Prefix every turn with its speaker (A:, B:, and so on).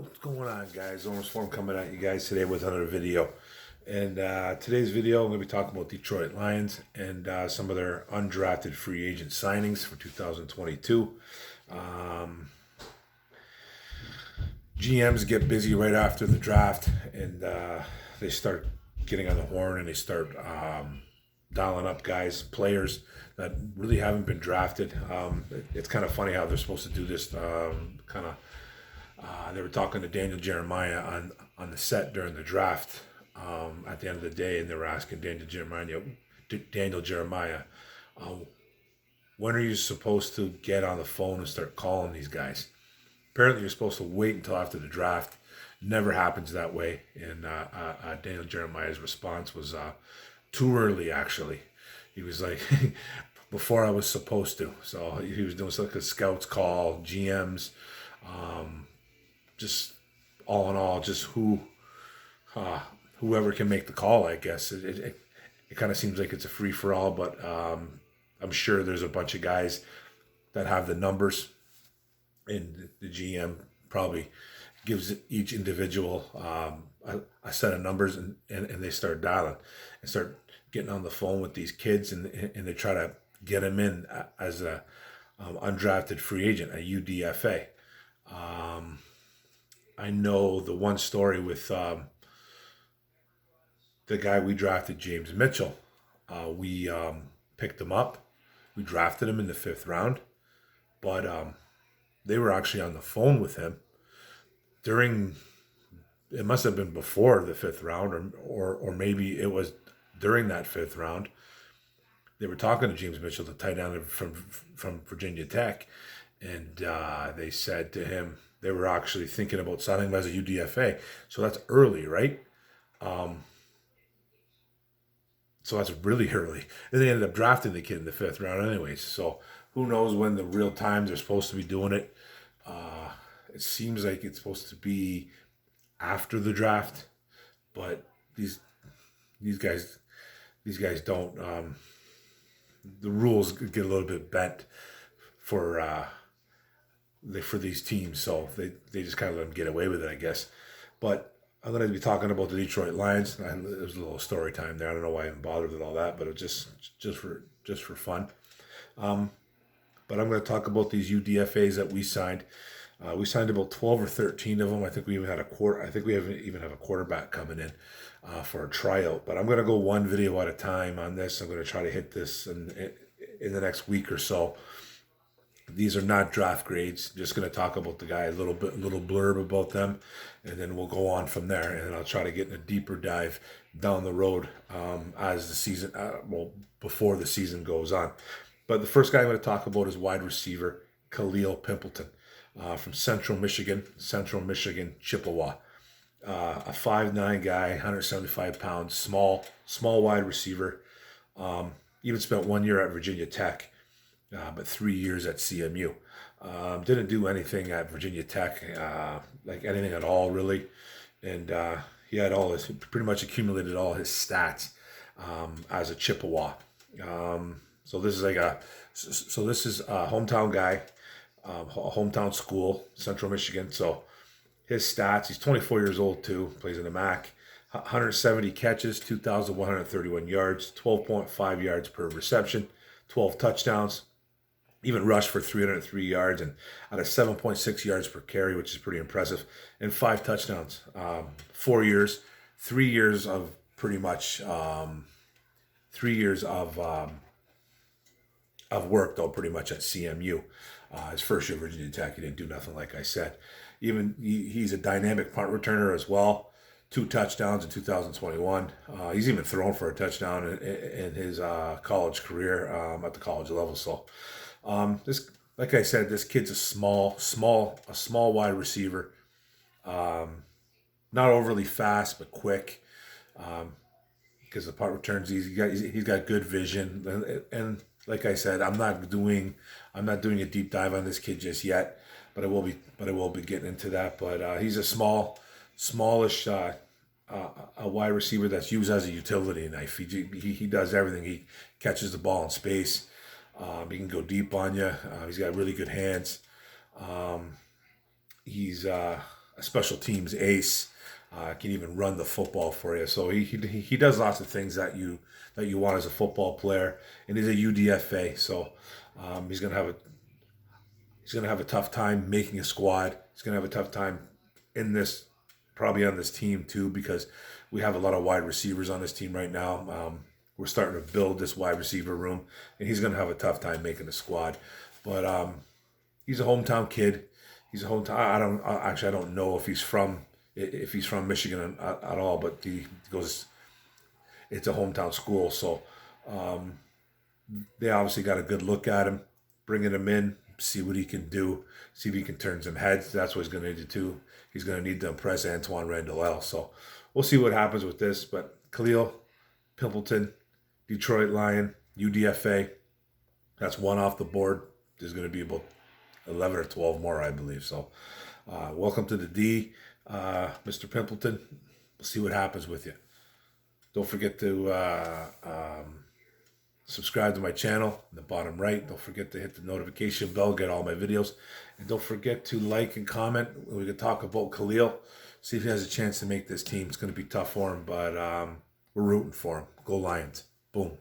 A: What's going on, guys? Owner's Forum coming at you guys today with another video. And today's video, I'm going to be talking about Detroit Lions and some of their undrafted free agent signings for 2022. GMs get busy right after the draft, and they start getting on the horn, and they start dialing up guys, players that really haven't been drafted. It's kind of funny how they're supposed to do this. They were talking to Daniel Jeremiah on the set during the draft at the end of the day, and they were asking Daniel Jeremiah, when are you supposed to get on the phone and start calling these guys? Apparently, you're supposed to wait until after the draft. Never happens that way. And Daniel Jeremiah's response was too early, actually. He was like, before I was supposed to. So he was doing like a scouts call, GMs, just all in all, just whoever can make the call, I guess. It kind of seems like it's a free-for-all, but I'm sure there's a bunch of guys that have the numbers, and the GM probably gives each individual a set of numbers, and they start dialing and start getting on the phone with these kids, and they try to get them in as a undrafted free agent, a UDFA. I know the one story with the guy we drafted, James Mitchell. We picked him up. We drafted him in the 5th round, but they were actually on the phone with him during, it must have been before the 5th round, or maybe it was during that 5th round. They were talking to James Mitchell, the tight end from Virginia Tech, and they said to him they were actually thinking about signing him as a UDFA. So that's early, right? So that's really early. And they ended up drafting the kid in the 5th round anyways. So who knows when the real time they're supposed to be doing it. It seems like it's supposed to be after the draft, but these guys don't. The rules get a little bit bent for these teams, so they just kind of let them get away with it, I guess. But I'm going to be talking about the Detroit Lions. It was a little story time there. I don't know why I even bothered with all that, but it was just for fun. But I'm going to talk about these UDFAs that we signed. We signed about 12 or 13 of them. I think we even had even have a quarterback coming in for a tryout. But I'm going to go one video at a time on this. I'm going to try to hit this in the next week or so. These are not draft grades. Just going to talk about the guy a little blurb about them, and then we'll go on from there. And I'll try to get in a deeper dive down the road as the season, before the season goes on. But the first guy I'm going to talk about is wide receiver KALIL Pimpleton from Central Michigan, Chippewa. A 5'9" guy, 175 pounds, small wide receiver. Even spent 1 year at Virginia Tech. But 3 years at CMU. Didn't do anything at Virginia Tech, like anything at all, really. And he had pretty much accumulated all his stats as a Chippewa. So this is a hometown guy, a hometown school, Central Michigan. So his stats, he's 24 years old too, plays in the MAC. 170 catches, 2,131 yards, 12.5 yards per reception, 12 touchdowns. Even rushed for 303 yards and out of 7.6 yards per carry, which is pretty impressive, and 5 touchdowns. 4 years, 3 years of pretty much 3 years of work though, pretty much at CMU. His first year at Virginia Tech, he didn't do nothing, like I said. He's a dynamic punt returner as well. 2 touchdowns in 2021. He's even thrown for a touchdown in his college career at the college level. So. Like I said, this kid's a small wide receiver. Not overly fast, but quick. Because the punt returns, he's got good vision. And like I said, I'm not doing a deep dive on this kid just yet, but I will be getting into that. But he's a smallish a wide receiver that's used as a utility knife. He does everything. He catches the ball in space. He can go deep on you. He's got really good hands. He's a a special teams ace. Can even run the football for you. So he does lots of things that you want as a football player, and he's a UDFA. So he's gonna have a tough time making a squad. He's gonna have a tough time in this, probably on this team too, because we have a lot of wide receivers on this team right now. We're starting to build this wide receiver room, and he's gonna have a tough time making a squad. But he's a hometown kid. He's a hometown. I don't know if he's from Michigan at all, but he goes. It's a hometown school, so they obviously got a good look at him, bringing him in, see what he can do, see if he can turn some heads. That's what he's going to need to do. He's going to need to impress Antoine Randall. So we'll see what happens with this. But KALIL Pimpleton, Detroit Lion, UDFA, that's one off the board. There's going to be about 11 or 12 more, I believe. So welcome to the D, Mr. Pimpleton. We'll see what happens with you. Don't forget to subscribe to my channel in the bottom right. Don't forget to hit the notification bell, get all my videos. And don't forget to like and comment. We can talk about KALIL, see if he has a chance to make this team. It's going to be tough for him, but we're rooting for him. Go Lions. Boom.